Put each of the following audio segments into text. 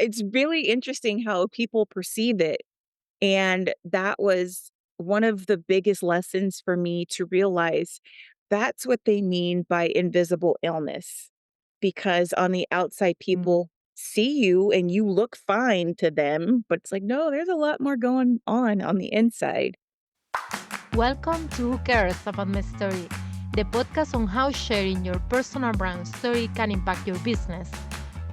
it's really interesting how people perceive it. And that was one of the biggest lessons for me to realize that's what they mean by invisible illness. Because on the outside, Mm. people see you and you look fine to them, but it's like, no, there's a lot more going on the inside. Welcome to Who Cares About My Story, the podcast on how sharing your personal brand story can impact your business.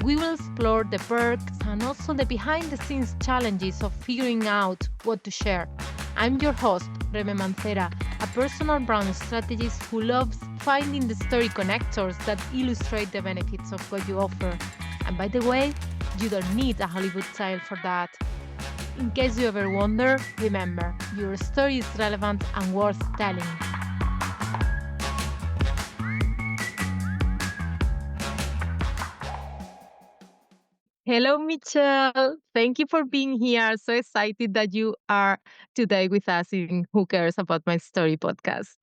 We will explore the perks and also the behind the scenes challenges of figuring out what to share. I'm your host, Reme Mancera, a personal brand strategist who loves finding the story connectors that illustrate the benefits of what you offer. And by the way, you don't need a Hollywood style for that. In case you ever wonder, remember, your story is relevant and worth telling. Hello, Michelle. Thank you for being here. So excited that you are today with us in Who Cares About My Story podcast.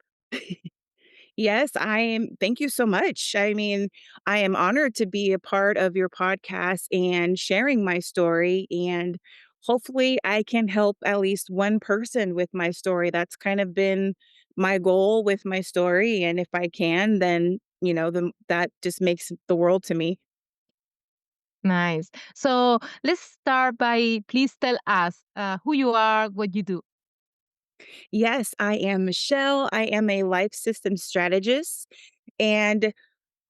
Yes, I am. Thank you so much. I mean, I am honored to be a part of your podcast and sharing my story. And hopefully, I can help at least one person with my story. That's kind of been my goal with my story. And if I can, then, that just makes the world to me. Nice. So let's start by please tell us who you are, what you do. Yes, I am Michelle. I am a life systems strategist. And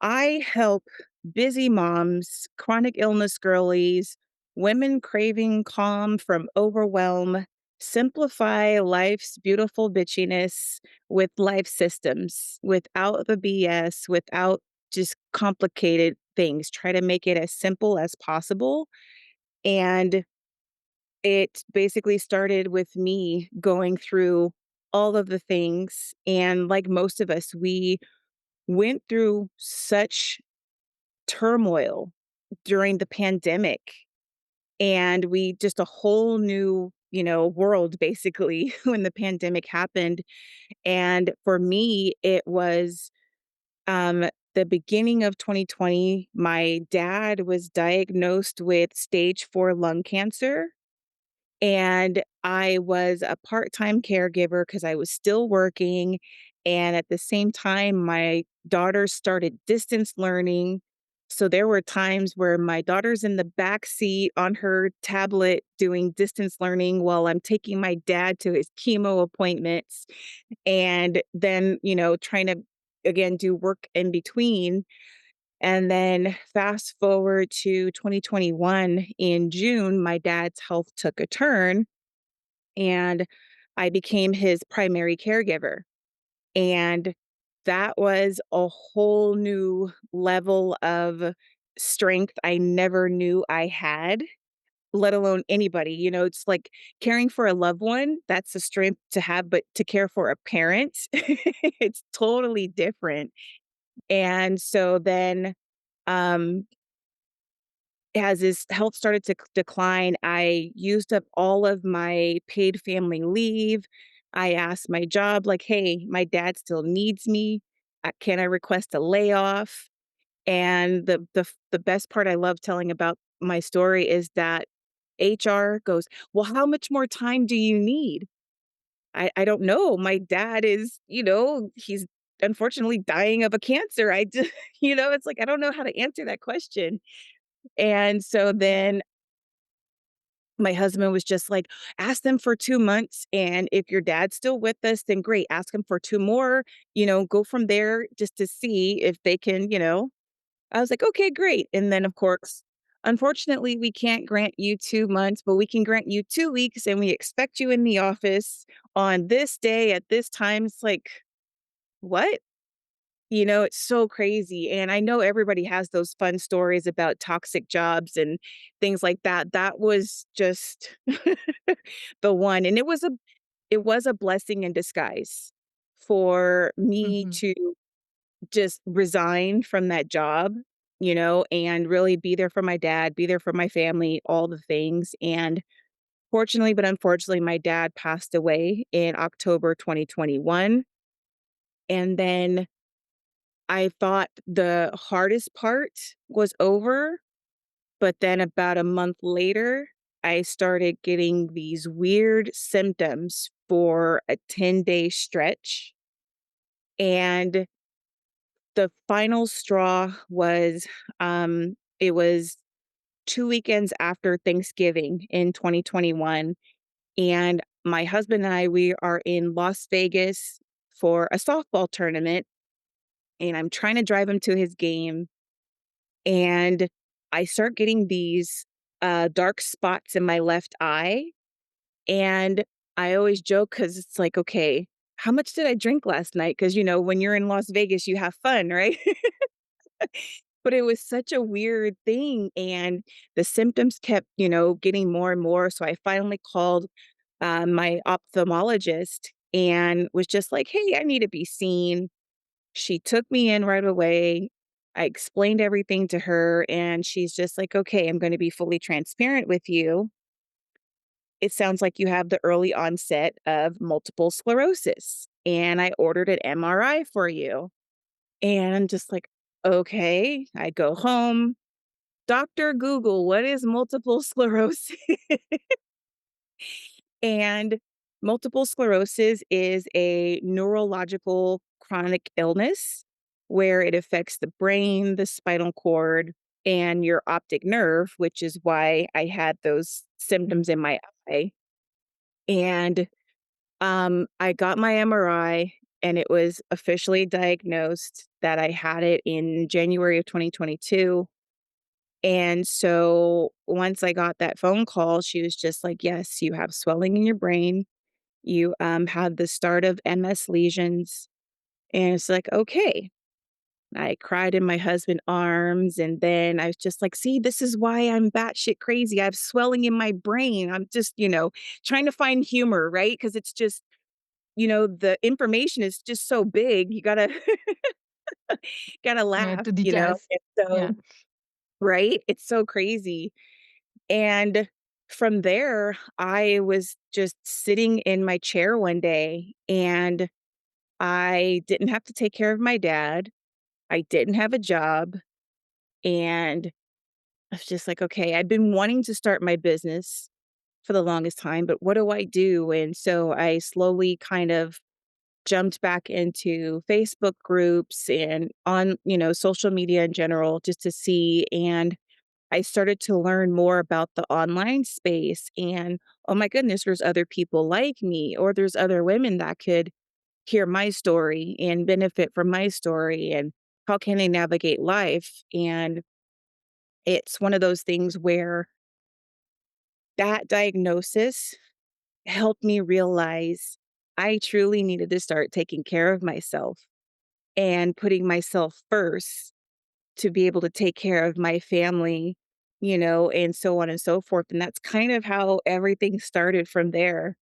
I help busy moms, chronic illness girlies, women craving calm from overwhelm, simplify life's beautiful bitchiness with life systems, without the BS, without just complicated things. Try to make it as simple as possible. And it basically started with me going through all of the things. And like most of us, we went through such turmoil during the pandemic, and we just a whole new, world basically when the pandemic happened. And for me, it was the beginning of 2020. My dad was diagnosed with stage 4 lung cancer, and I was a part-time caregiver because I was still working, and at the same time, my daughter started distance learning. So there were times where my daughter's in the back seat on her tablet doing distance learning while I'm taking my dad to his chemo appointments, and then, trying to, again, do work in between. And then fast forward to 2021, in June, my dad's health took a turn and I became his primary caregiver. And that was a whole new level of strength I never knew I had, let alone anybody. It's like caring for a loved one, that's a strength to have, but to care for a parent, it's totally different. And so then, um, as his health started to decline, I used up all of my paid family leave. I asked my job, like, "Hey, my dad still needs me. Can I request a layoff?" And the best part I love telling about my story is that HR goes, "Well, how much more time do you need?" I don't know. My dad is, he's unfortunately dying of a cancer. I just, it's like I don't know how to answer that question. And so then my husband was just like, "Ask them for 2 months, and if your dad's still with us, then great. Ask him for 2 more, go from there just to see if they can," I was like, "Okay, great." And then, of course, "Unfortunately, we can't grant you 2 months, but we can grant you 2 weeks, and we expect you in the office on this day at this time." It's like, "What?" It's so crazy, and I know everybody has those fun stories about toxic jobs and things like that. That was just the one, and it was a blessing in disguise for me Mhm. to just resign from that job, and really be there for my dad, be there for my family, all the things. And fortunately, but unfortunately, my dad passed away in October 2021, and then I thought the hardest part was over, But then about a month later, I started getting these weird symptoms for a 10-day stretch. And the final straw was, it was 2 weekends after Thanksgiving in 2021, and my husband and I, we are in Las Vegas for a softball tournament, and I'm trying to drive him to his game, and I start getting these, dark spots in my left eye, and I always joke because it's like, "Okay, how much did I drink last night?" Because when you're in Las Vegas, you have fun, right? But it was such a weird thing, and the symptoms kept, getting more and more, so I finally called, my ophthalmologist and was just like, "Hey, I need to be seen." She took me in right away. I explained everything to her, and she's just like, "Okay, I'm gonna be fully transparent with you. It sounds like you have the early onset of multiple sclerosis, and I ordered an MRI for you." And I'm just like, "Okay." I go home. Doctor Google, what is multiple sclerosis? And multiple sclerosis is a neurological chronic illness where it affects the brain, the spinal cord, and your optic nerve, which is why I had those symptoms in my eye. And I got my MRI, and it was officially diagnosed that I had it in January of 2022. And so once I got that phone call, she was just like, "Yes, you have swelling in your brain. You had the start of MS lesions." And it's like, okay. I cried in my husband's arms. And then I was just like, "See, this is why I'm batshit crazy. I have swelling in my brain." I'm just, trying to find humor, right? Because it's just, the information is just so big. You gotta gotta Yeah, laugh, to digest. And Yeah. so, right? It's so crazy. And from there, I was just sitting in my chair one day, and I didn't have to take care of my dad. I didn't have a job. And I was just like, okay, I've been wanting to start my business for the longest time, but what do I do? And so I slowly kind of jumped back into Facebook groups and on, social media in general just to see. And I started to learn more about the online space, and oh my goodness, there's other people like me, or there's other women that could hear my story and benefit from my story, and how can they navigate life? And it's one of those things where that diagnosis helped me realize I truly needed to start taking care of myself and putting myself first to be able to take care of my family, and so on and so forth. And that's kind of how everything started from there.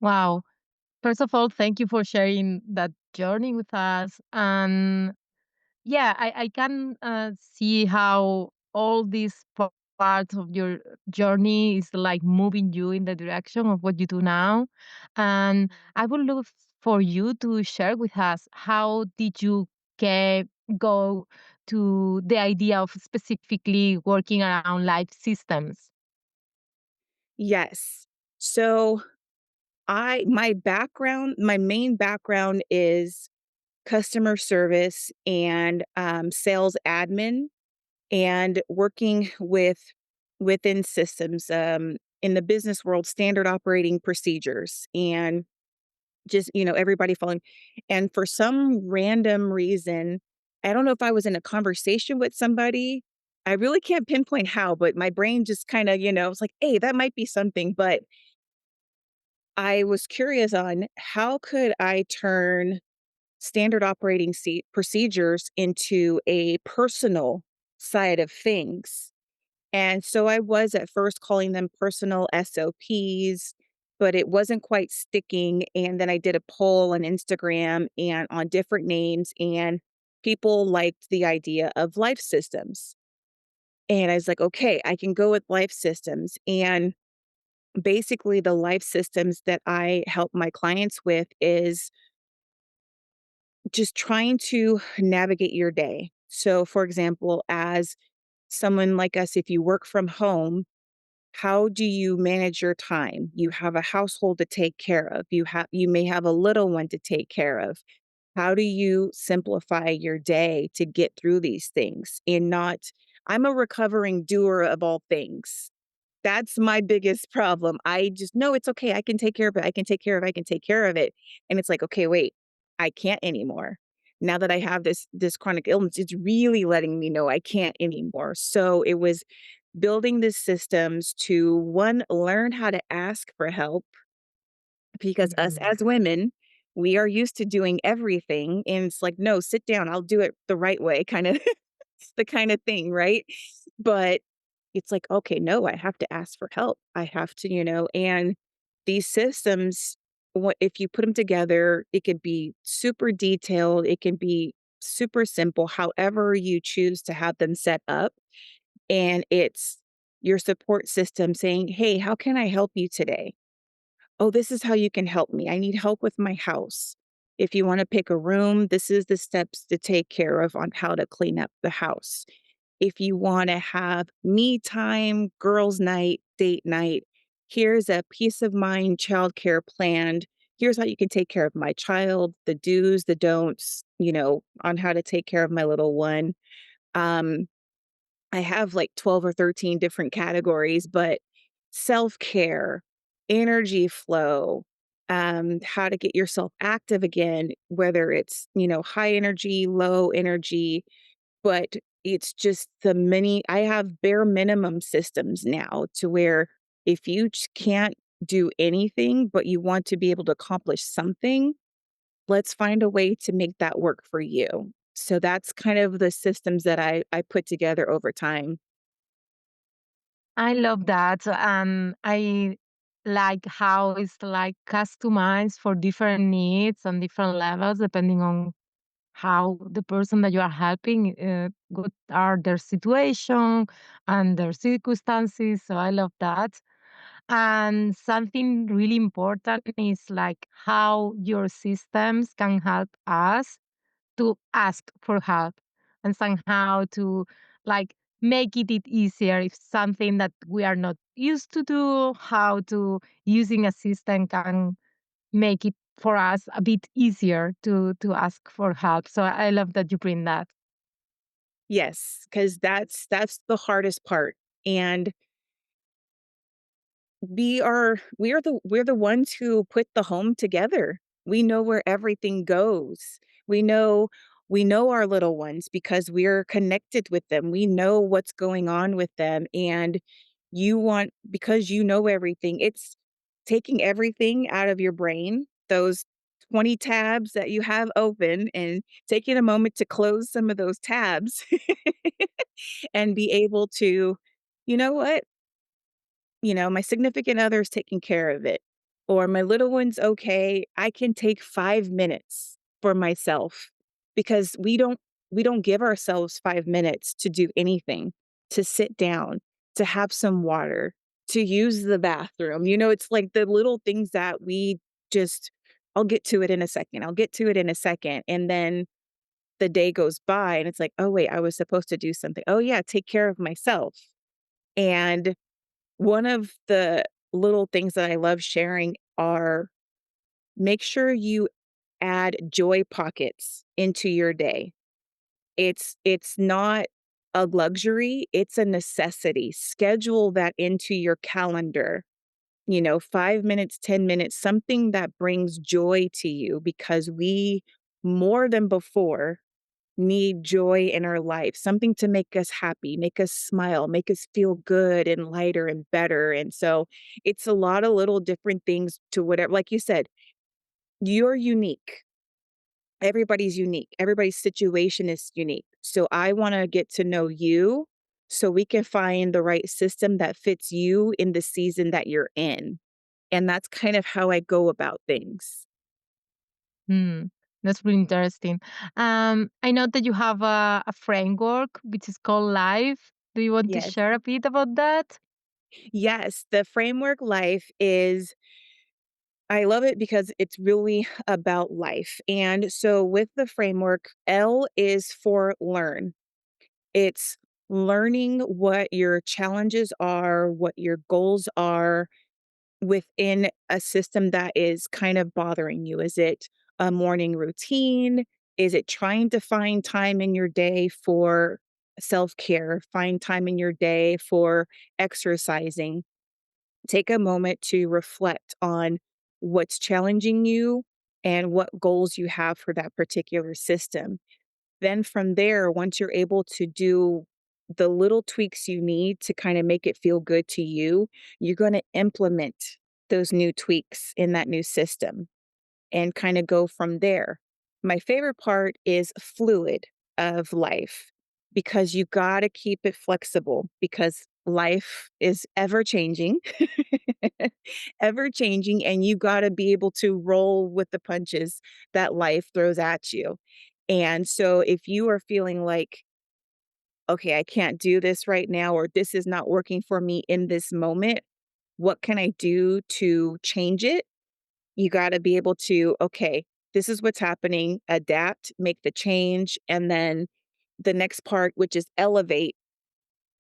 Wow. First of all, thank you for sharing that journey with us. And yeah, I can see how all these parts of your journey is like moving you in the direction of what you do now. And I would love for you to share with us, how did you get go to the idea of specifically working around life systems? Yes. So my main background is customer service and sales admin, and working within systems, in the business world, standard operating procedures, and just, everybody following. And for some random reason, I don't know if I was in a conversation with somebody. I really can't pinpoint how, but my brain just kind of, was like, "Hey, that might be something." But I was curious on how could I turn standard operating procedures into a personal side of things. And so I was at first calling them personal SOPs, but it wasn't quite sticking. And then I did a poll on Instagram and on different names, and people liked the idea of life systems. And I was like, okay, I can go with life systems. And basically, the life systems that I help my clients with is just trying to navigate your day. So, for example, as someone like us, if you work from home, how do you manage your time? You have a household to take care of. You may have a little one to take care of. How do you simplify your day to get through these things and not I'm a recovering doer of all things. That's my biggest problem. I just, "No, it's okay. I can take care of it. I can take care of it. I can take care of it." And it's like, "Okay, wait. I can't anymore. Now that I have this chronic illness, it's really letting me know I can't anymore." So, it was building the systems to, 1, learn how to ask for help because us Mhm. as women, we are used to doing everything, and it's like, "No, sit down. I'll do it the right way," kinda the kinda thing, right? But it's like, "Okay, no, I have to ask for help. I have to," and these systems, what if you put them together, it could be super detailed, it can be super simple, however you choose to have them set up, and it's your support system saying, "Hey, how can I help you today?" "Oh, this is how you can help me. I need help with my house. If you wanna pick a room, this is the steps to take care of on how to clean up the house. If you wanna have me time, girls' night, date night, here's a peace of mind childcare planned. Here's how you can take care of my child, the do's, the don'ts, on how to take care of my little one." Um I have like 12 or 13 different categories, but self-care, energy flow, how to get yourself active again, whether it's, high energy, low energy, but it's just I have bare minimum systems now to where if you can't do anything, but you want to be able to accomplish something, let's find a way to make that work for you. So that's kind of the systems that I put together over time. I love that, and I like how it's like customized for different needs and different levels depending on how the person that you are helping, what are their situation and their circumstances. So I love that. And something really important is like how your systems can help us to ask for help and somehow to like make it easier if something that we are not used to do, how to using a system can make it for us a bit easier to ask for help. So I love that you bring that. Yes, because that's the hardest part, and we're the ones who put the home together. We know where everything goes. We know we know our little ones because we're connected with them. We know what's going on with them, and because you know everything, it's taking everything out of your brain, those 20 tabs that you have open, and taking a moment to close some of those tabs and be able to, "You know what? My significant other is taking care of it, or my little one's okay. I can take 5 minutes for myself," because we don't give ourselves 5 minutes to do anything, to sit down, to have some water, to use the bathroom. It's like the little things that we just, "I'll get to it in a second. I'll get to it in a second," and then the day goes by and it's like, "Oh, wait, I was supposed to do something. Oh, yeah, take care of myself." And one of the little things that I love sharing are make sure you add joy pockets into your day. It's not a luxury, it's a necessity. Schedule that into your calendar. 5 minutes, 10 minutes, something that brings joy to you because we more than before need joy in our life, something to make us happy, make us smile, make us feel good and lighter and better. And so it's a lot of little different things to whatever, like you said, you're unique. Everybody's unique. Everybody's situation is unique. So I want to get to know you so we can find the right system that fits you in the season that you're in. And that's kind of how I go about things. Hmm, that's really interesting. I know that you have a framework which is called Life. Do you want to Yes. share a bit about that? Yes. The framework life is I love it because it's really about life. And so with the framework, L is for learn. It's learning what your challenges are, what your goals are within a system that is kind of bothering you. Is it a morning routine? Is it trying to find time in your day for self-care, find time in your day for exercising? Take a moment to reflect on what's challenging you and what goals you have for that particular system. Then from there, once you're able to do the little tweaks you need to kind of make it feel good to you, you're going to implement those new tweaks in that new system and kind of go from there. My favorite part is fluid of life because you got to keep it flexible because life is ever changing, ever changing, and you got to be able to roll with the punches that life throws at you. And so if you are feeling like, okay, I can't do this right now, or this is not working for me in this moment, what can I do to change it? You gotta be able to, okay, this is what's happening, adapt, make the change, and then the next part, which is elevate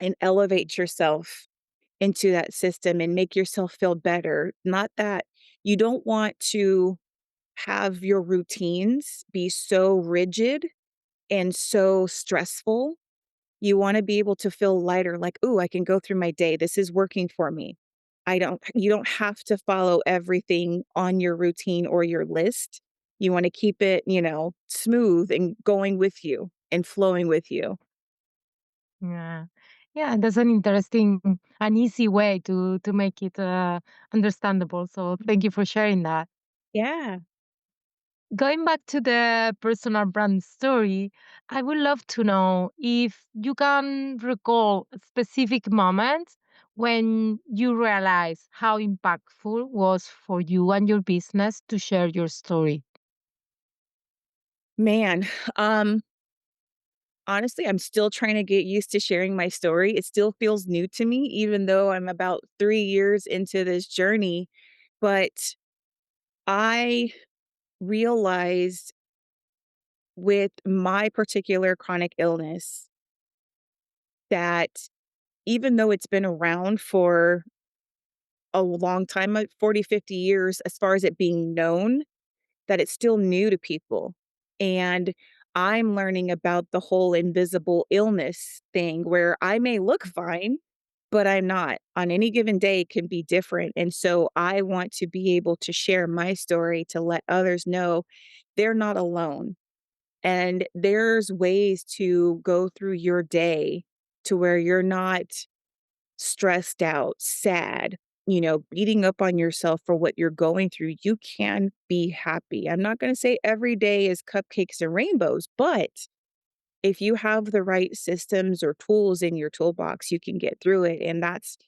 and elevate yourself into that system and make yourself feel better. Not that you don't want to have your routines be so rigid and so stressful. You wanna be able to feel lighter, like, "Ooh, I can go through my day. This is working for me." I don't You don't have to follow everything on your routine or your list. You wanna keep it, smooth and going with you and flowing with you. Yeah. Yeah, that's an interesting an easy way to make it understandable. So thank you for sharing that. Yeah. Going back to the personal brand story, I would love to know if you can recall a specific moment when you realize how impactful was for you and your business to share your story. Man, um, honestly, I'm still trying to get used to sharing my story. It still feels new to me even though I'm about 3 years into this journey, but I realized with my particular chronic illness that even though it's been around for a long time, like 40, 50 years, as far as it being known, that it's still new to people. And I'm learning about the whole invisible illness thing where I may look fine, but I'm not. On any given day, it can be different. And so I want to be able to share my story to let others know they're not alone. And there's ways to go through your day to where you're not stressed out, sad, beating up on yourself for what you're going through. You can be happy. I'm not going to say every day is cupcakes and rainbows, but if you have the right systems or tools in your toolbox, you can get through it. And that's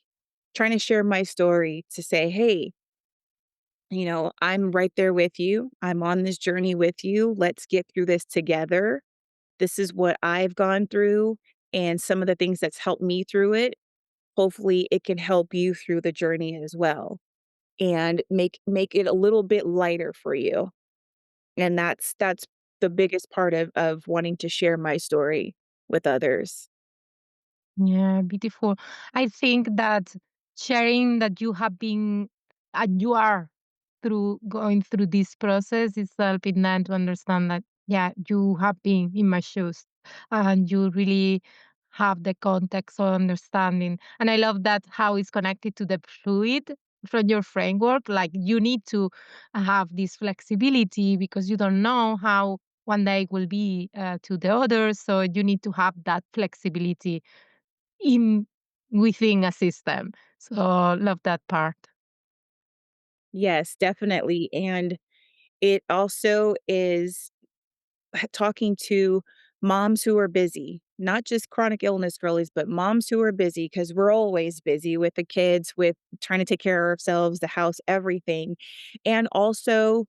trying to share my story to say, hey, I'm right there with you. I'm on this journey with you. Let's get through this together. This is what I've gone through and some of the things that's helped me through it. Hopefully, it can help you through the journey as well and make it a little bit lighter for you. And that's the biggest part of wanting to share my story with others. Yeah, beautiful. I think that sharing that you have been and you are through going through this process is helping them to understand that yeah, you have been in my shoes and you really have the context or understanding. And I love that how it's connected to the fluid from your framework. Like you need to have this flexibility because you don't know how one day will be to the other. So you need to have that flexibility in within a system. So love that part. Yes, definitely, and it also is talking to moms who are busy, not just chronic illness girlies, but moms who are busy because 'cause we're always busy with the kids, with trying to take care of ourselves, the house, everything, and also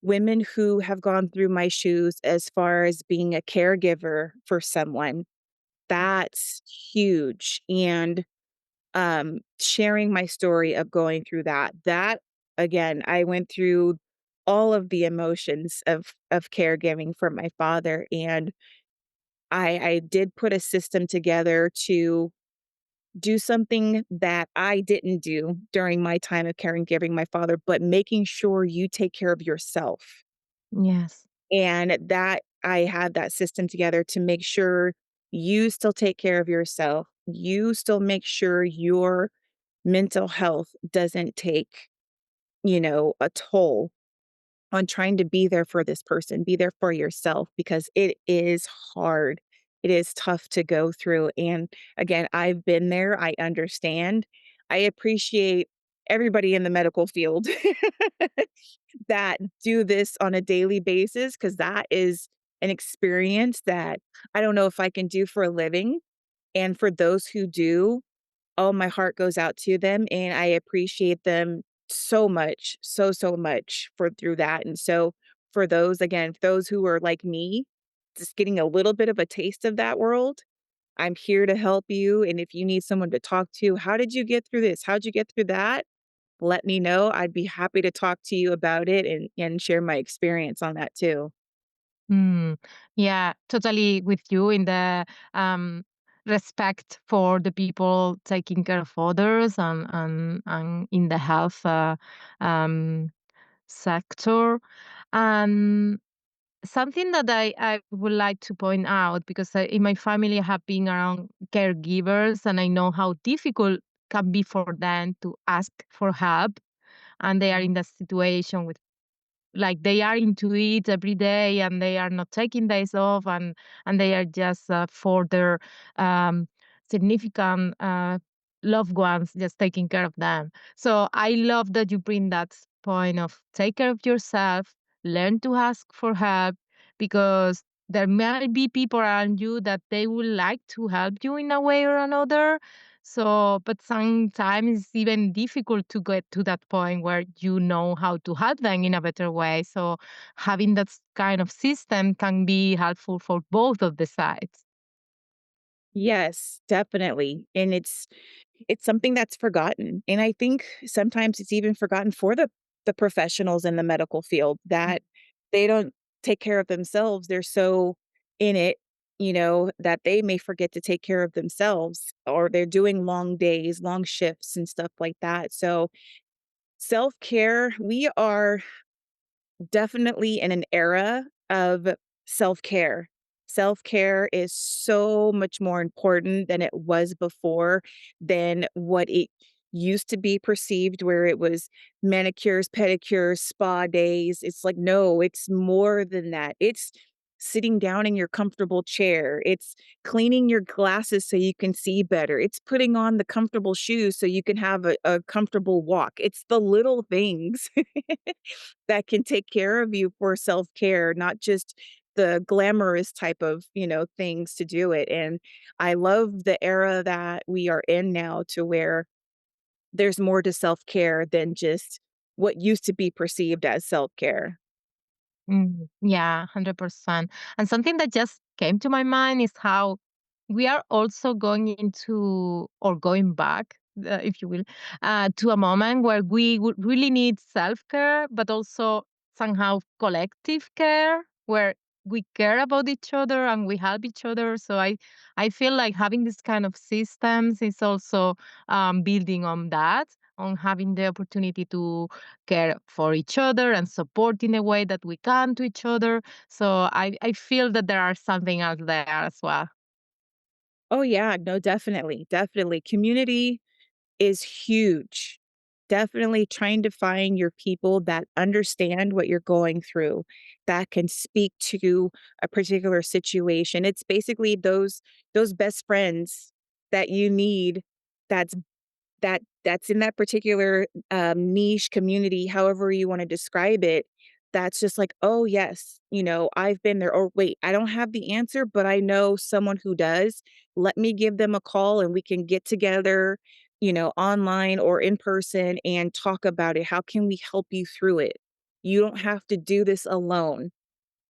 women who have gone through my shoes as far as being a caregiver for someone. That's huge, and, sharing my story of going through that again, I went through all of the emotions of caregiving for my father, and I did put a system together to do something that I didn't do during my time of caregiving my father, but making sure you take care of yourself. Yes. And that I had that system together to make sure you still take care of yourself. You still make sure your mental health doesn't take, a toll on trying to be there for this person, be there for yourself because it is hard. It is tough to go through. And again, I've been there. I understand. I appreciate everybody in the medical field that do this on a daily basis because that is an experience that I don't know if I can do for a living. And for those who do, oh, my heart goes out to them, and I appreciate them so much, so, so much for through that, and so, for those, again, those who are like me, just getting a little bit of a taste of that world, I'm here to help you, and if you need someone to talk to, "How did you get through this? How'd you get through that?" Let me know, I'd be happy to talk to you about it and share my experience on that too. Mm, yeah, totally with you in the um, respect for the people taking care of others and in the health um, sector. And something that I would like to point out, because in my family I have been around caregivers and I know how difficult can be for them to ask for help, and they are in that situation with, like, they are into it every day and they are not taking days off, and they are just for their um, significant loved ones, just taking care of them. So I love that you bring that point of take care of yourself, learn to ask for help, because there might be people around you that they would like to help you in a way or another. So, but sometimes it's even difficult to get to that point where you know how to help them in a better way. So, having that kind of system can be helpful for both of the sides. Yes, definitely, and it's something that's forgotten, and I think sometimes it's even forgotten for the professionals in the medical field that they don't take care of themselves, they're so in it, that they may forget to take care of themselves, or they're doing long days, long shifts, and stuff like that, so self-care, we are definitely in an era of self-care. Self-care is so much more important than it was before, than what it used to be perceived, where it was manicures, pedicures, spa days. It's like, no, it's more than that. It's sitting down in your comfortable chair. It's cleaning your glasses so you can see better. It's putting on the comfortable shoes so you can have a comfortable walk. It's the little things that can take care of you for self-care, not just the glamorous type of, things to do it, and I love the era that we are in now to where there's more to self-care than just what used to be perceived as self-care. Yeah, 100%. And something that just came to my mind is how we are also going into, or going back, if you will, to a moment where we would really need self care, but also somehow collective care, where we care about each other and we help each other. So I feel like having this kind of systems is also building on that, on having the opportunity to care for each other and support in a way that we can to each other. So I feel that there are something else there as well. Oh, yeah, no, definitely, definitely. Community is huge. Definitely trying to find your people that understand what you're going through, that can speak to a particular situation. It's basically those best friends that you need that's that's in that particular, niche community, however you wanna describe it, that's just like, "Oh, yes, I've been there," or, "Wait, I don't have the answer, but I know someone who does. Let me give them a call, and we can get together, online or in person and talk about it. How can we help you through it? You don't have to do this alone."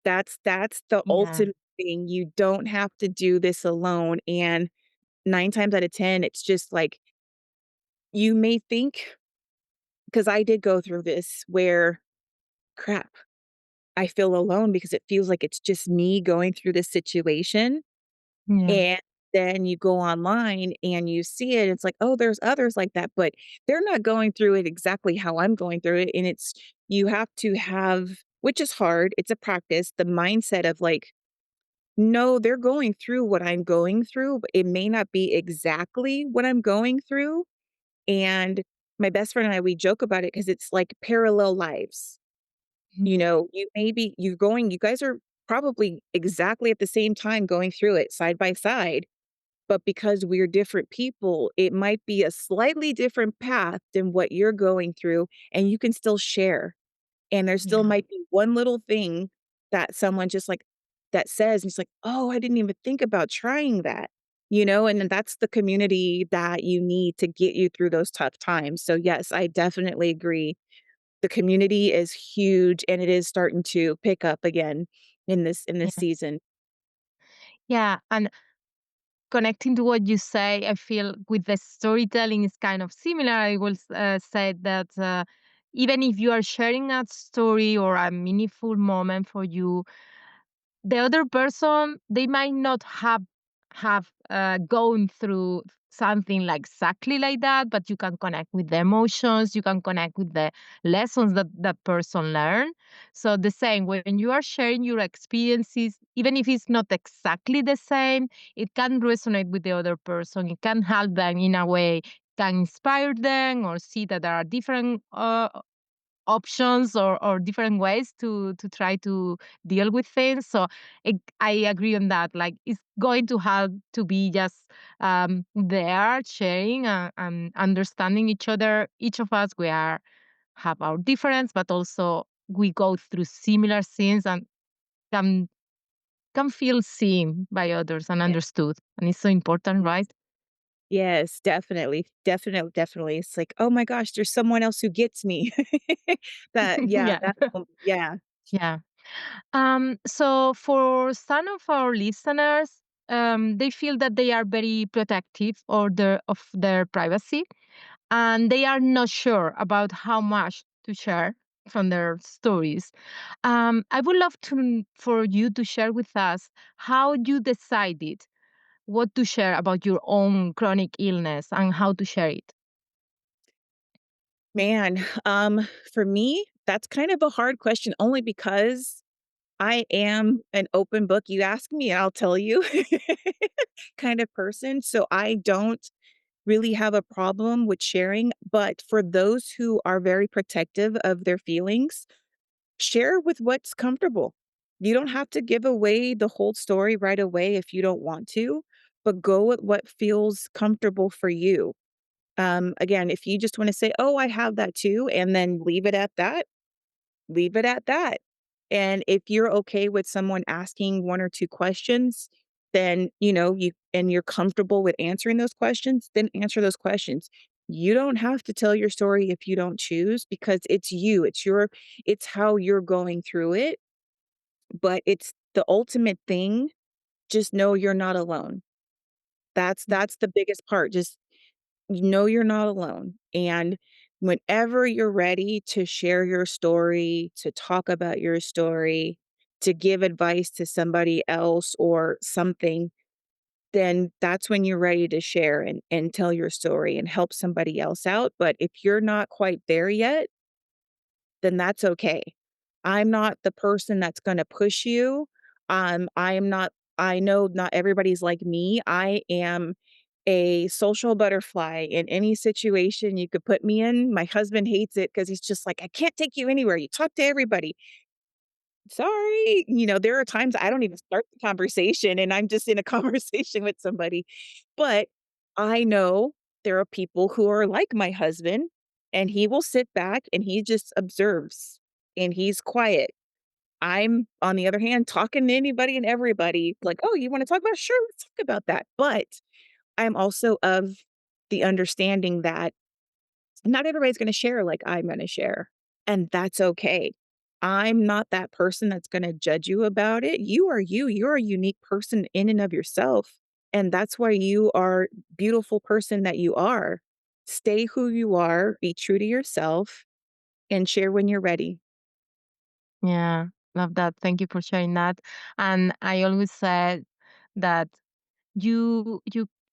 That's the Yeah. ultimate thing. You don't have to do this alone, and 9 times out of 10, it's just like, you may think, because I did go through this where, "Crap, I feel alone because it feels like it's just me going through this situation." Yeah. And then you go online and you see it, it's like, "Oh, there's others like that," but they're not going through it exactly how I'm going through it, and it's you have to have which is hard, it's a practice, the mindset of like, "No, they're going through what I'm going through, but it may not be exactly what I'm going through," and my best friend and I, we joke about it because it's like parallel lives. Mhm. You guys are probably exactly at the same time going through it side by side, but because we're different people, it might be a slightly different path than what you're going through, and you can still share. And there still Yeah. might be one little thing that someone just like that says, and it's like, "Oh, I didn't even think about trying that." And then that's the community that you need to get you through those tough times. So yes, I definitely agree. The community is huge and it is starting to pick up again in this Yeah. season. Yeah. And connecting to what you say, I feel with the storytelling is kind of similar. I will say that even if you are sharing a story or a meaningful moment for you, the other person, they might not have gone through something like exactly like that, but you can connect with the emotions, you can connect with the lessons that that person learned. So the same, when you are sharing your experiences, even if it's not exactly the same, it can resonate with the other person, it can help them in a way, can inspire them or see that there are different options or different ways to try to deal with things. So I agree on that. Like it's going to have to be just there sharing and understanding each other. Each of us we are have our difference, but also we go through similar things and can can feel seen by others and Yeah. understood. And it's so important, Yes. right? Yes, definitely. Definitely, definitely. It's like, "Oh my gosh, there's someone else who gets me." That yeah, Yeah. that yeah. Yeah. So for some of our listeners, they feel that they are very protective of their privacy, and they are not sure about how much to share from their stories. I would love for you to share with us how you decided what to share about your own chronic illness and how to share it. Man, for me, that's kind of a hard question only because I am an open book. You ask me, I'll tell you kind of person. So I don't really have a problem with sharing. But for those who are very protective of their feelings, share with what's comfortable. You don't have to give away the whole story right away if you don't want to, but go with what feels comfortable for you. Again, if you just want to say, "Oh, I have that too," and then leave it at that, leave it at that. And if you're okay with someone asking 1 or 2 questions, then, you're comfortable with answering those questions, then answer those questions. You don't have to tell your story if you don't choose because it's you, it's how you're going through it, but it's the ultimate thing, just know you're not alone. That's the biggest part, just you know you're not alone. And whenever you're ready to share your story, to talk about your story, to give advice to somebody else or something, then that's when you're ready to share and tell your story and help somebody else out. But if you're not quite there yet, then that's okay. I'm not the person that's gonna push you. I am not I know not everybody's like me. I am a social butterfly in any situation you could put me in. My husband hates it because he's just like, "I can't take you anywhere. You talk to everybody." Sorry. There are times I don't even start the conversation and I'm just in a conversation with somebody. But I know there are people who are like my husband, and he will sit back and he just observes and he's quiet. I'm, on the other hand, talking to anybody and everybody, like, "Oh, you want to talk about it? Sure, let's talk about that." But I'm also of the understanding that not everybody's gonna share like I'm gonna share, and that's okay. I'm not that person that's gonna judge you about it. You are you. You're a unique person in and of yourself, and that's why you are beautiful person that you are. Stay who you are, be true to yourself, and share when you're ready. Yeah, love that. Thank you for sharing that. And I always said that you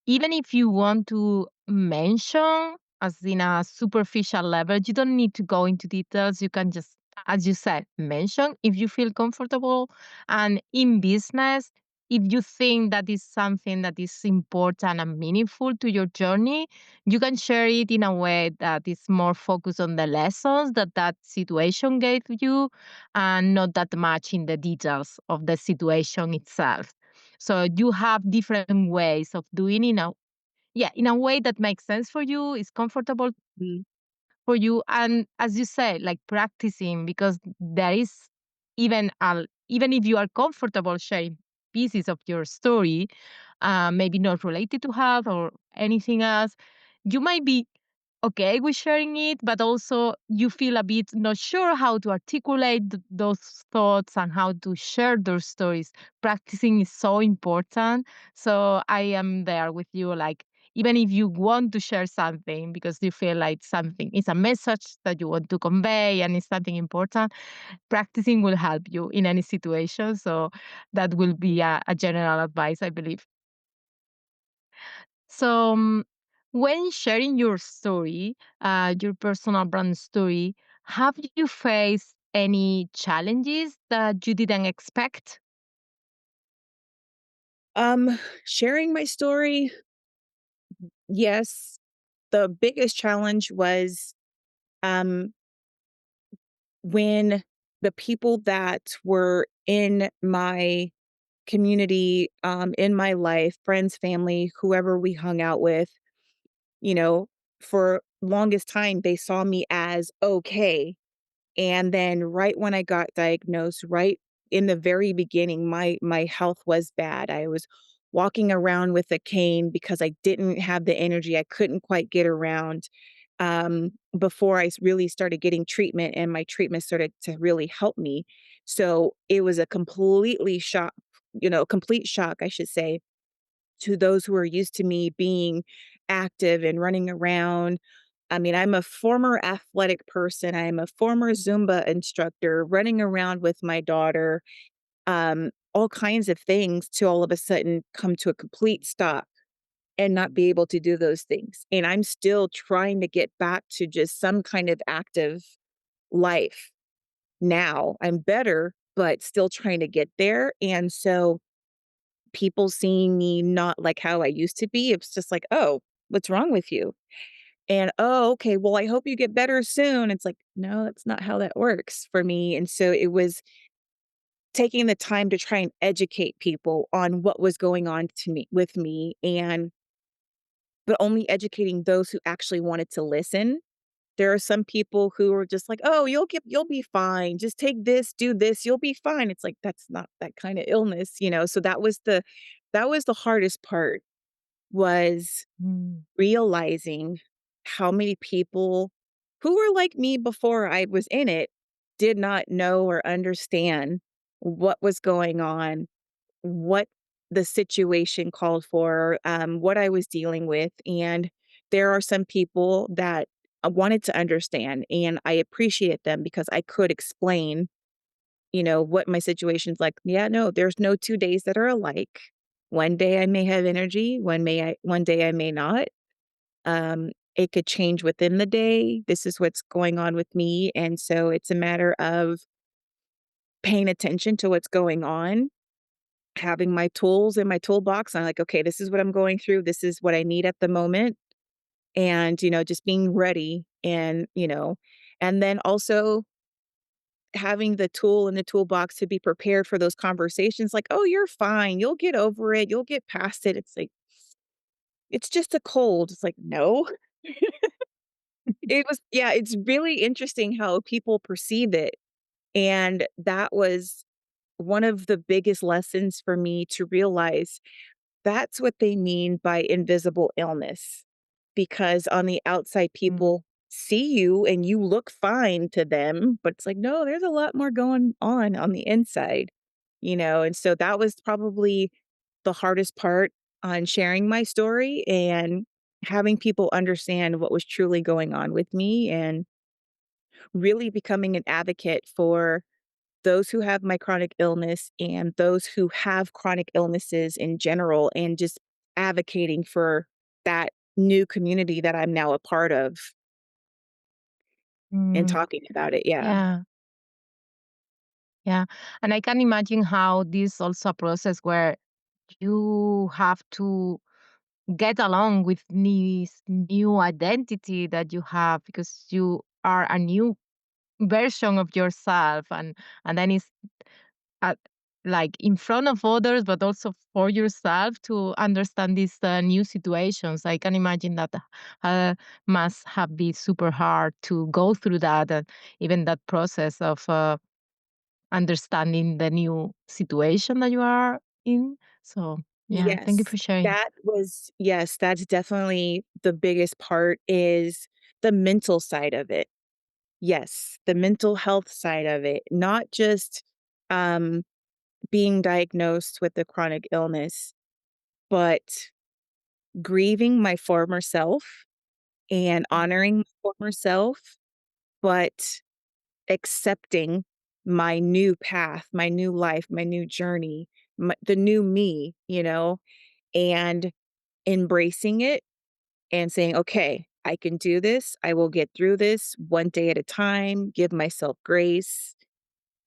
even if you want to mention as in a superficial level, you don't need to go into details. You can just, as you said, mention if you feel comfortable. And in business, if you think that is something that is important and meaningful to your journey, you can share it in a way that is more focused on the lessons that that situation gave you, and not that much in the details of the situation itself. So you have different ways of doing it now. Yeah, in a way that makes sense for you, is comfortable for you. And as you say, like practicing, because there is even if you are comfortable sharing pieces of your story, maybe not related to health or anything else, you might be okay with sharing it, but also you feel a bit not sure how to articulate those thoughts and how to share those stories. Practicing is so important. So I am there with you. Like, even if you want to share something because you feel like something is a message that you want to convey and it's something important, practicing will help you in any situation. So that will be a general advice, I believe. So, when sharing your story, your personal brand story, have you faced any challenges that you didn't expect? Sharing my story, yes. The biggest challenge was um when the people that were in my community, in my life, friends, family, whoever we hung out with, you know, for longest time, they saw me as okay. And then right when I got diagnosed, right in the very beginning, my health was bad. I was walking around with a cane because I didn't have the energy. I couldn't quite get around before really started getting treatment, and my treatment started to really help me. So it was a complete shock, I should say, to those who are used to me being active and running around. I mean, I'm a former athletic person. I'm a former Zumba instructor, running around with my daughter, all kinds of things, to all of a sudden come to a complete stop and not be able to do those things. And I'm still trying to get back to just some kind of active life now. I'm better, but still trying to get there. And so people seeing me not like how I used to be, it's just like, "Oh, what's wrong with you?" And, "Oh, okay, well, I hope you get better soon." It's like, no, that's not how that works for me. And so it was taking the time to try and educate people on what was going on to me with me, and but only educating those who actually wanted to listen. There are some people who are just like, "Oh, you'll be fine. Just take this, do this, you'll be fine." It's like, that's not that kind of illness. So that was the hardest part, was Mm, realizing how many people who were like me before I was in it did not know or understand what was going on, what the situation called for, what I was dealing with. And there are some people that wanted to understand, and I appreciate them because I could explain, what my situation's like. Yeah, no, there's no 2 days that are alike. One day I may have energy, one day I may not. It could change within the day. This is what's going on with me. And so it's a matter of paying attention to what's going on, having my tools in my toolbox. I'm like, okay, this is what I'm going through. This is what I need at the moment. And, just being ready, and then also having the tool in the toolbox to be prepared for those conversations, like, oh, you're fine. You'll get over it. You'll get past it. It's like, it's just a cold. It's like, no. Yeah, it's really interesting how people perceive it. And that was one of the biggest lessons for me to realize that's what they mean by invisible illness. Because on the outside, mm, people see you and you look fine to them, but it's like, no, there's a lot more going on the inside. And so that was probably the hardest part on sharing my story, and having people understand what was truly going on with me, and really becoming an advocate for those who have my chronic illness and those who have chronic illnesses in general, and just advocating for that new community that I'm now a part of and Mm, talking about it. Yeah. yeah. Yeah. And I can imagine how this also a process where you have to get along with this new identity that you have because you are a new version of yourself, and then it's at, like in front of others but also for yourself to understand these new situations. I can imagine that uh, must have been super hard to go through that, and even that process of understanding the new situation that you are in. So, yeah, thank you Yes. for sharing. That was yes, that's definitely the biggest part is the mental side of it. Yes, the mental health side of it, not just, um, being diagnosed with a chronic illness, but grieving my former self and Mhm. honoring my former self, but accepting my new path, my new life, my new journey, the new me, and embracing it and saying, okay, I can do this. I will get through this one day at a time, give myself grace.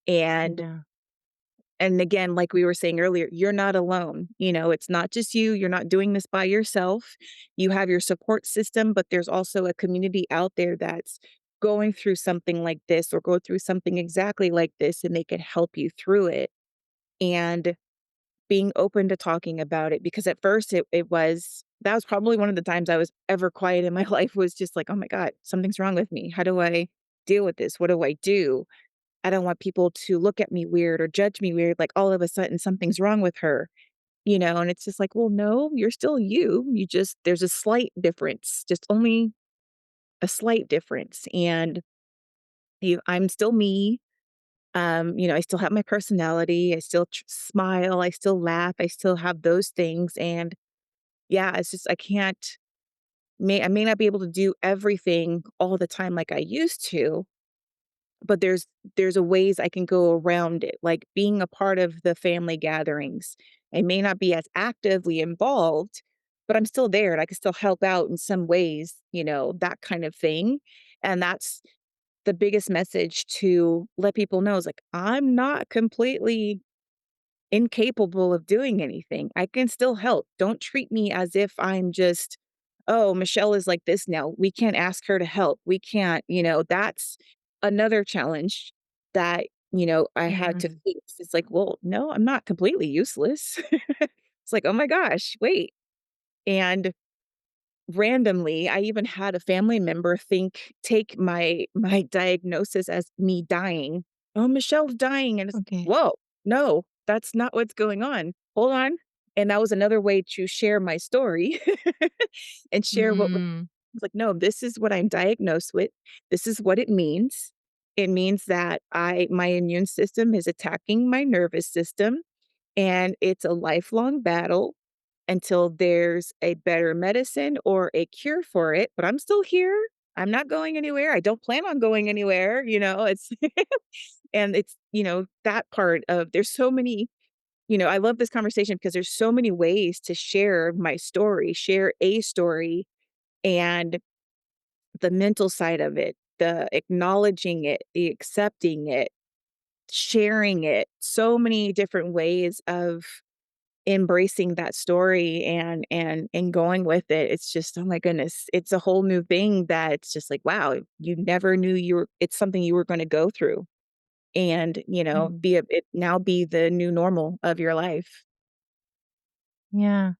And Yeah. and again, like we were saying earlier, you're not alone. It's not just you. You're not doing this by yourself. You have your support system, but there's also a community out there that's going through something like this or go through something exactly like this, and they can help you through it. And being open to talking about it, because at first it was that was probably one of the times I was ever quiet in my life, was just like, "Oh my god, something's wrong with me. How do I deal with this? What do I do? I don't want people to look at me weird or judge me weird, like all of a sudden something's wrong with her." And it's just like, "Well, no, you're still you. You just there's a slight difference, just only a slight difference, and I'm still me. I still have my personality. I still smile. I still laugh. I still have those things. And yeah, it's just, I may not be able to do everything all the time like I used to, but there's a ways I can go around it, like being a part of the family gatherings. I may not be as actively involved, but I'm still there and I can still help out in some ways, that kind of thing. And that's the biggest message to let people know is like, I'm not completely incapable of doing anything. I can still help. Don't treat me as if I'm just, oh, Michelle is like this now. We can't ask her to help. We can't, that's another challenge that, I had to Mhm. face. It's like, well, no, I'm not completely useless. It's like, oh my gosh, wait. And randomly, I even had a family member take my diagnosis as me dying. "Oh, Michelle's dying," and it's, Okay. "Whoa, no, that's not what's going on. Hold on." And that was another way to share my story and share what was Mm, like, "No, this is what I'm diagnosed with. This is what it means. It means that my immune system is attacking my nervous system, and it's a lifelong battle until there's a better medicine or a cure for it, but I'm still here. I'm not going anywhere. I don't plan on going anywhere, it's and it's, that part of there's so many, I love this conversation because there's so many ways to share my story, share a story, and the mental side of it, the acknowledging it, the accepting it, sharing it, so many different ways of embracing that story and going with it. It's just, oh my goodness, it's a whole new thing that it's just like, wow, you never knew it's something you were gonna go through and, mhm. it now be the new normal of your life. Yeah.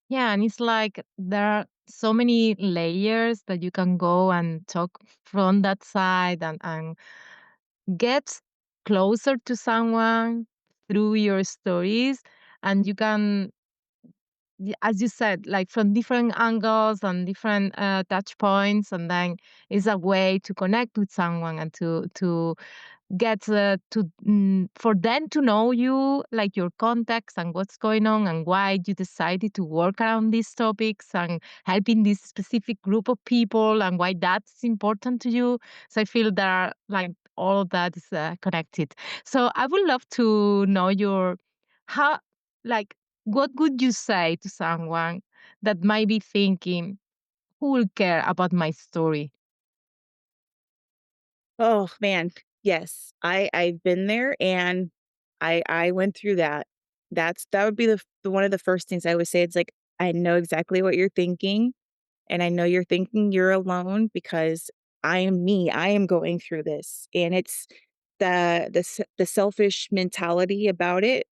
Yeah, and it's like there are so many layers that you can go and talk from that side, and get closer to someone through your stories, and you can, as you said, like from different angles and different touch points, and then it's a way to connect with someone and to get for them to know you, like your context and what's going on and why you decided to work around these topics and helping this specific group of people and why that's important to you. So I feel that like all of that is connected. So I would love to know your how, like, what would you say to someone that might be thinking, who will care about my story? Oh, man. Yes. I've been there and I went through that. That would be the one of the first things I would say. It's like, I know exactly what you're thinking, and I know you're thinking you're alone because I am me. I am going through this. And it's the selfish mentality about it,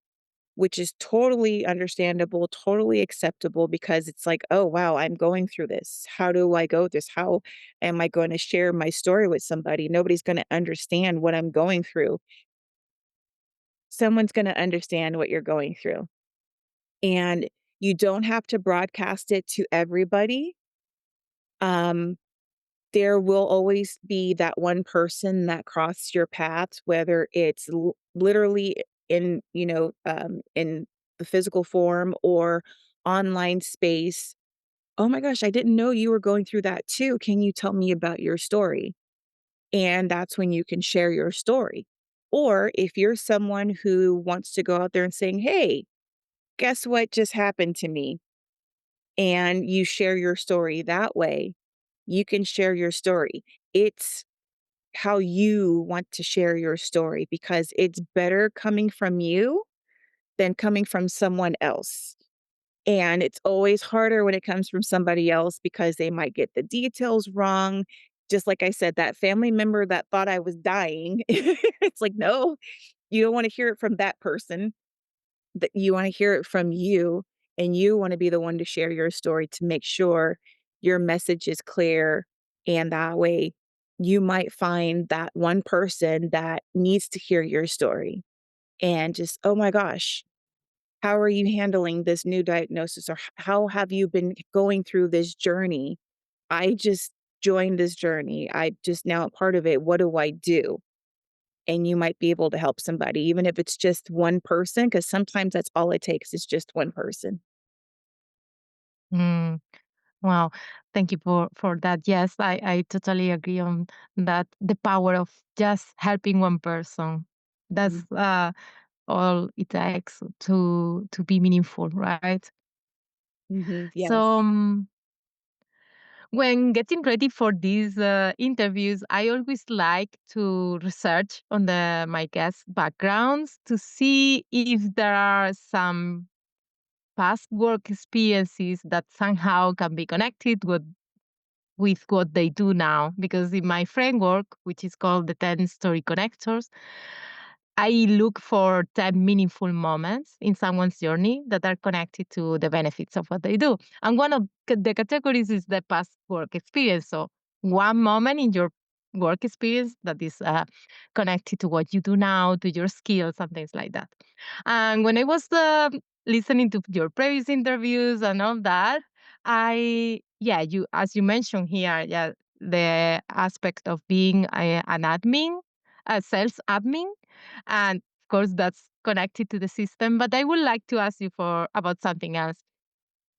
which is totally understandable, totally acceptable because it's like, "Oh, wow, I'm going through this. How do I go this? How am I going to share my story with somebody? Nobody's gonna understand what I'm going through." Someone's gonna understand what you're going through, and you don't have to broadcast it to everybody. Um, there will always be that one person that crossed your path, whether it's literally in, in the physical form or online space. Oh my gosh, I didn't know you were going through that too. Can you tell me about your story? And that's when you can share your story. Or if you're someone who wants to go out there and saying, "Hey, guess what just happened to me?" And you share your story that way, you can share your story. It's how you want to share your story because it's better coming from you than coming from someone else. And it's always harder when it comes from somebody else because they might get the details wrong. Just like I said, that family member that thought I was dying, it's like, no, you don't want to hear it from that person. That you want to hear it from you, and you want to be the one to share your story to make sure your message is clear. And that way, you might find that one person that needs to hear your story and just, oh my gosh, how are you handling this new diagnosis? Or how have you been going through this journey? I just joined this journey. I just now a part of it. What do I do? And you might be able to help somebody, even if it's just one person, because sometimes that's all it takes is just one person. Mm, wow, thank you for that. Yes, I totally agree on that. The power of just helping one person. Mhm, That's all it takes to be meaningful, right? mhm, So yes. when getting ready for these interviews, I always like to research on my guests' backgrounds to see if there are some past work experiences that somehow can be connected with what they do now. Because in my framework, which is called the 10 story connectors, I look for 10 meaningful moments in someone's journey that are connected to the benefits of what they do. And one of the categories is the past work experience. So, one moment in your work experience that is connected to what you do now, to your skills, and things like that. And when I was listening to your previous interviews and all that, yeah, as you mentioned here, yeah, the aspect of being an admin, a sales admin, and of course that's connected to the system. But I would like to ask you for about something else.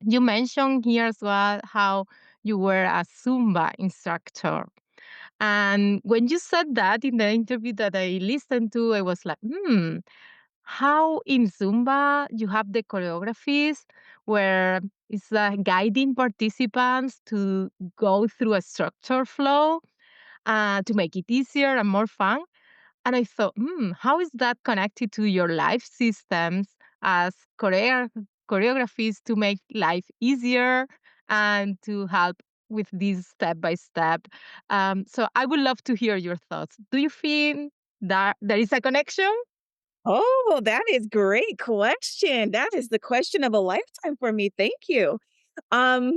You mentioned here as well how you were a Zumba instructor. And when you said that in the interview that I listened to, I was like, how in Zumba you have the choreographies where it's guiding participants to go through a structure flow to make it easier and more fun. And I thought, how is that connected to your life systems as choreographies to make life easier and to help with this step by step? So I would love to hear your thoughts. Do you think that there is a connection? Oh, that is great question. That is the question of a lifetime for me. Thank you. Um,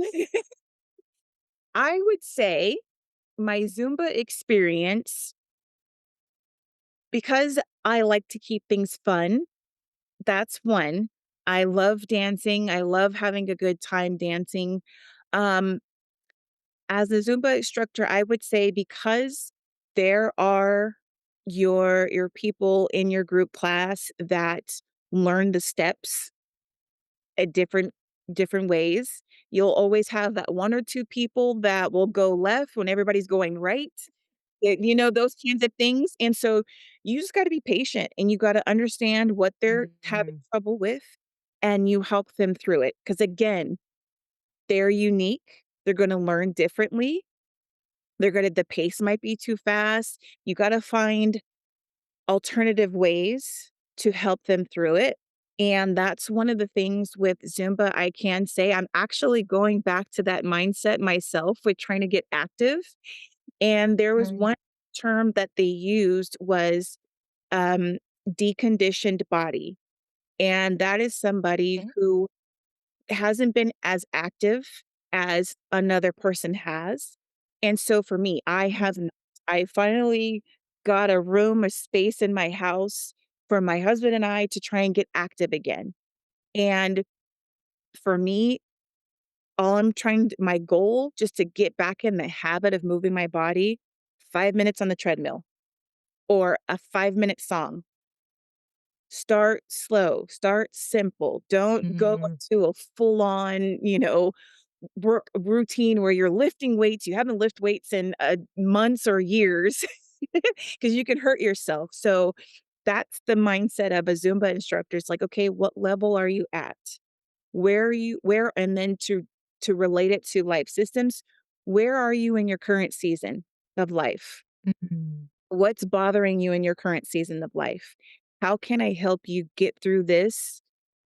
I would say my Zumba experience, because I like to keep things fun, that's one. I love dancing. I love having a good time dancing. Um, as a Zumba instructor, I would say because there are your people in your group class that learn the steps at different ways. You'll always have that one or two people that will go left when everybody's going right. Those kinds of things. And so you just got to be patient and you got to understand what they're having Mm. trouble with and you help them through it. Because again, They're unique. They're gonna learn differently. The pace might be too fast. You gotta find alternative ways to help them through it. And that's one of the things with Zumba I can say. I'm actually going back to that mindset myself with trying to get active. And there was Right. one term that they used was um, deconditioned body. And that is somebody Okay. who hasn't been as active as another person has. And so for me, I finally got a room, a space in my house for my husband and I to try and get active again. And for me, my goal just to get back in the habit of moving my body, 5 minutes on the treadmill or a 5-minute song. Start slow, start simple. Don't go Mm, into a full on, work routine where you're lifting weights. You haven't lifted weights in months or years because you can hurt yourself. So that's the mindset of a Zumba instructor. It's like, okay, what level are you at? And then to relate it to life systems, where are you in your current season of life? mm, What's bothering you in your current season of life? How can I help you get through this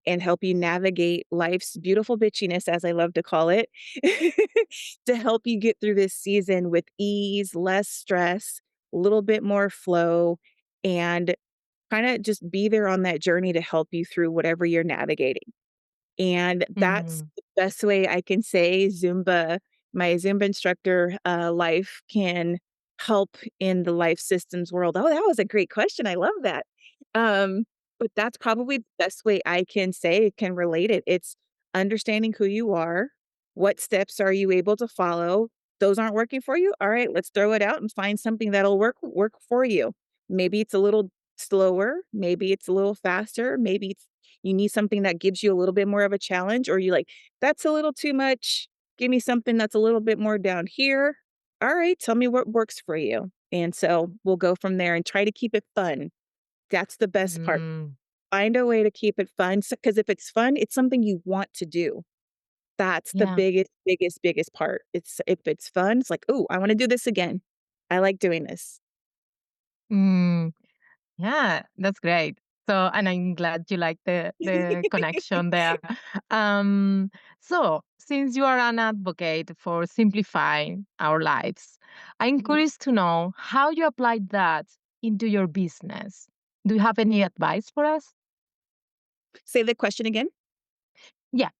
and help you navigate life's beautiful bitchiness, as I love to call it, to help you get through this season with ease, less stress, a little bit more flow, and kind of just be there on that journey to help you through whatever you're navigating. And that's mm. the best way I can say my Zumba instructor life can help in the life systems world. Oh, that was a great question. I love that. Um, but that's probably the best way I can say can relate it. It's understanding who you are, what steps are you able to follow. Those aren't working for you. All right, let's throw it out and find something that'll work for you. Maybe it's a little slower, maybe it's a little faster, maybe you need something that gives you a little bit more of a challenge, or you like, that's a little too much. Give me something that's a little bit more down here. All right, tell me what works for you. And so we'll go from there and try to keep it fun. That's the best part. Mm, Find a way to keep it fun. Because if it's fun, it's something you want to do. That's the yeah. biggest part. It's if it's fun, it's like, oh, I want to do this again. I like doing this. Mm, yeah, that's great. So, and I'm glad you like the connection there. Um, so, since you are an advocate for simplifying our lives, I'm Mhm. curious to know how you applied that into your business. Do you have any advice for us? Say the question again. Yeah.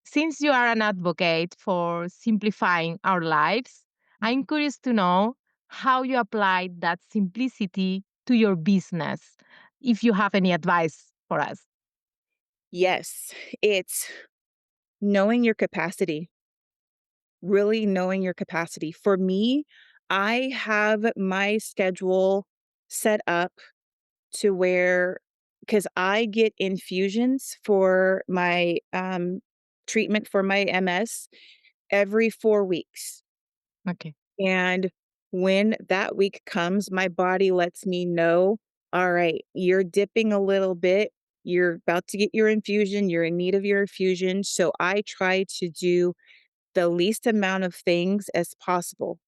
Since you are an advocate for simplifying our lives, I'm curious to know how you applied that simplicity to your business, if you have any advice for us. Yes, it's knowing your capacity. Really knowing your capacity. For me, I have my schedule set up to where because I get infusions for my treatment for my MS every 4 weeks. Okay. And when that week comes, my body lets me know, all right, you're dipping a little bit. You're about to get your infusion. You're in need of your infusion. So I try to do the least amount of things as possible.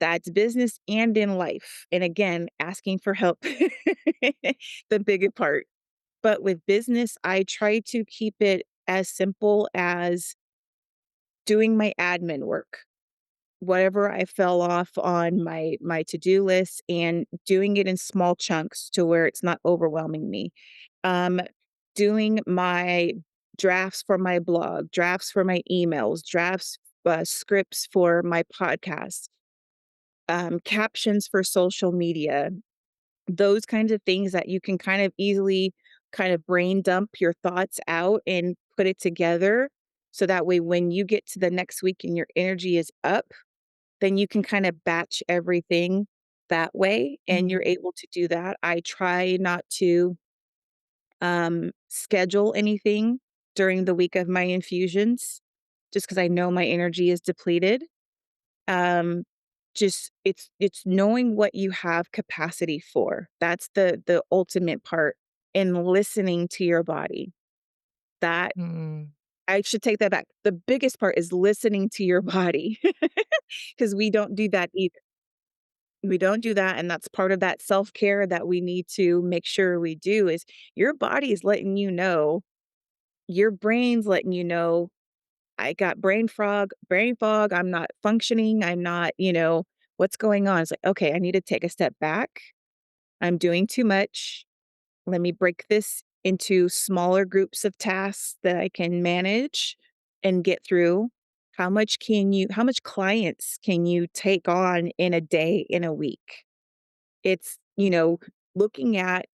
That's business and in life. And again, asking for help, the bigger part. But with business, I try to keep it as simple as doing my admin work, whatever I fell off on my to-do list and doing it in small chunks to where it's not overwhelming me. Um, doing my drafts for my blog, drafts for my emails, scripts for my podcast, captions for social media, those kinds of things that you can kind of easily kind of brain dump your thoughts out and put it together. So that way, when you get to the next week and your energy is up, then you can kind of batch everything that way and Mm, you're able to do that. I try not to schedule anything during the week of my infusions just because I know my energy is depleted. Um, just it's knowing what you have capacity for. That's the ultimate part, and listening to your body. That mm. I should take that back. The biggest part is listening to your body because we don't do that either. We don't do that, and that's part of that self-care that we need to make sure we do is your body is letting you know, your brain's letting you know, "I got brain fog, I'm not functioning, I'm not, what's going on?" It's like, "Okay, I need to take a step back. I'm doing too much. Let me break this into smaller groups of tasks that I can manage and get through. How much clients can you take on in a day, in a week?" It's, looking at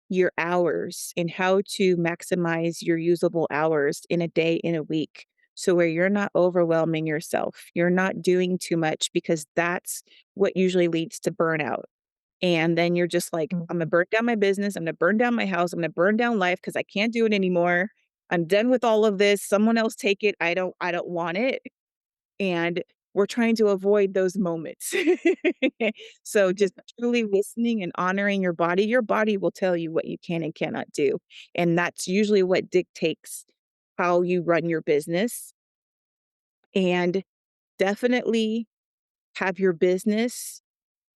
your hours and how to maximize your usable hours in a day, in a week. So where you're not overwhelming yourself, you're not doing too much because that's what usually leads to burnout. And then you're just like, I'm gonna Mhm. burn down my business. I'm gonna burn down my house. I'm gonna burn down life because I can't do it anymore. I'm done with all of this. Someone else take it. I don't want it. And we're trying to avoid those moments. So just truly listening and honoring your body will tell you what you can and cannot do. And that's usually what dictates how you run your business. And definitely have your business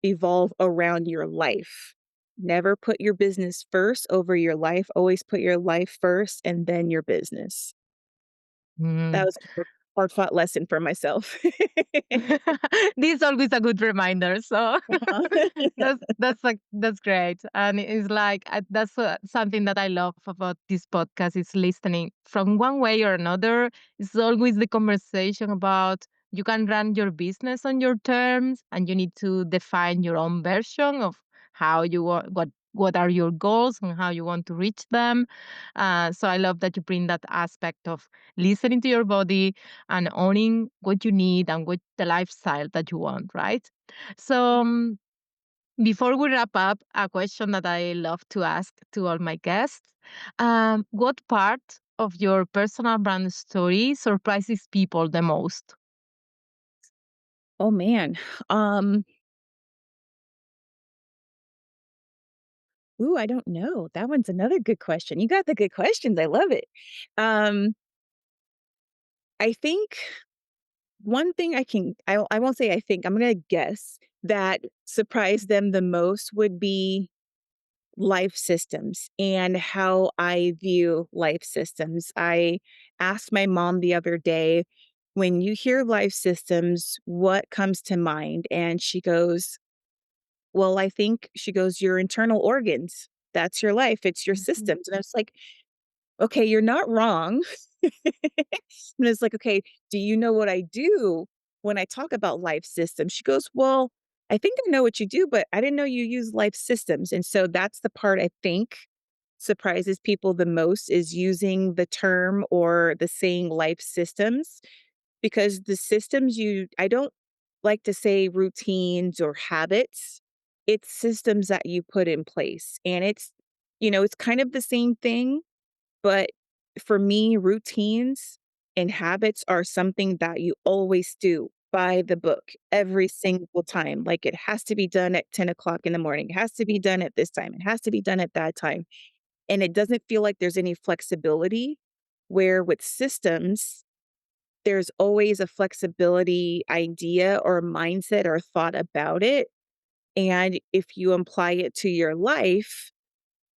evolve around your life. Never put your business first over your life. Always put your life first and then your business. That Mm. was a hard-fought lesson for myself. This is always a good reminder. So Uh-huh. that's great, and it's like that's something that I love about this podcast is listening from one way or another. It's always the conversation about you can run your business on your terms, and you need to define your own version of how you want what are your goals and how you want to reach them. So I love that you bring that aspect of listening to your body and owning what you need and what the lifestyle that you want, right? So, before we wrap up, a question that I love to ask to all my guests: what part of your personal brand story surprises people the most? Oh, man. Um, I don't know. That one's another good question. You got the good questions. I love it. Um, I think one thing I won't say I think, I'm gonna guess that surprised them the most would be life systems and how I view life systems. I asked my mom the other day, when you hear life systems, what comes to mind? And she goes, well, I think she goes, your internal organs. That's your life. It's your Mhm. systems. And I was like, okay, you're not wrong. And it's like, okay, do you know what I do when I talk about life systems? She goes, well, I think I know what you do, but I didn't know you use life systems. And so that's the part I think surprises people the most is using the term or the saying life systems because the systems I don't like to say routines or habits. It's systems that you put in place. And it's kind of the same thing, but for me, routines and habits are something that you always do by the book every single time. Like it has to be done at 10 o'clock in the morning. It has to be done at this time. It has to be done at that time. And it doesn't feel like there's any flexibility. Where with systems, there's always a flexibility idea or mindset or thought about it. And if you apply it to your life,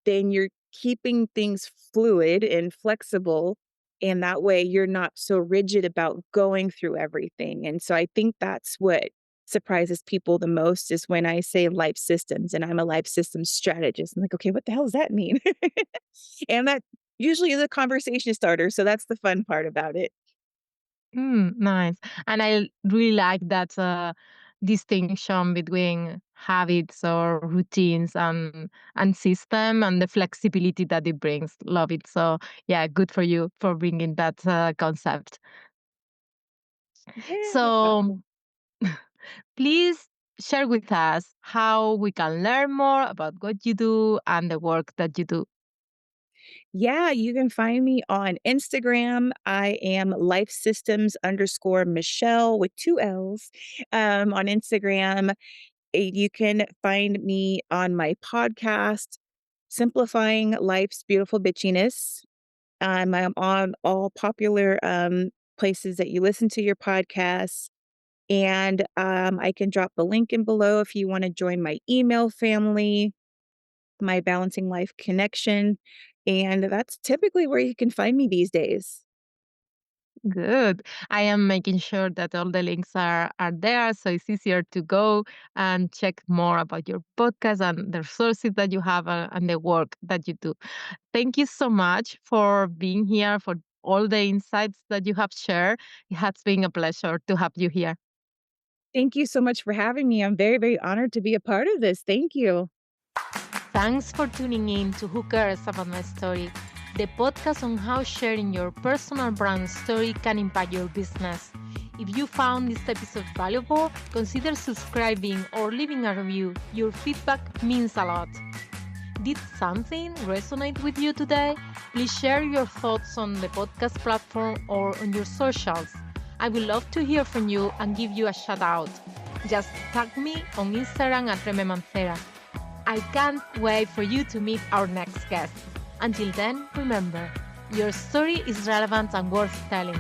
then you're keeping things fluid and flexible. And that way you're not so rigid about going through everything. And so I think that's what surprises people the most is when I say life systems and I'm a life systems strategist. I'm like, okay, what the hell does that mean? And that usually is a conversation starter. So that's the fun part about it. Nice. And I really like that distinction between habits or routines and system and the flexibility that it brings. Love it. So yeah, good for you for bringing that concept. Yeah. So please share with us how we can learn more about what you do and the work that you do. Yeah, you can find me on Instagram. I am life systems underscore Michelle with two L's on Instagram. You can find me on my podcast, Simplifying Life's Beautiful Bitchiness. I'm on all popular places that you listen to your podcasts. And I can drop the link in below if you want to join my email family, my Balancing Life connection. And that's typically where you can find me these days. Good. I am making sure that all the links are there, so it's easier to go and check more about your podcast and the resources that you have and the work that you do. Thank you so much for being here, for all the insights that you have shared. It has been a pleasure to have you here. Thank you so much for having me. I'm very, very honored to be a part of this. Thank you. Thanks for tuning in to Who Cares About My Story, the podcast on how sharing your personal brand story can impact your business. If you found this episode valuable, consider subscribing or leaving a review. Your feedback means a lot. Did something resonate with you today? Please share your thoughts on the podcast platform or on your socials. I would love to hear from you and give you a shout out. Just tag me on Instagram at Reme Mancera. I can't wait for you to meet our next guest. Until then, remember, your story is relevant and worth telling.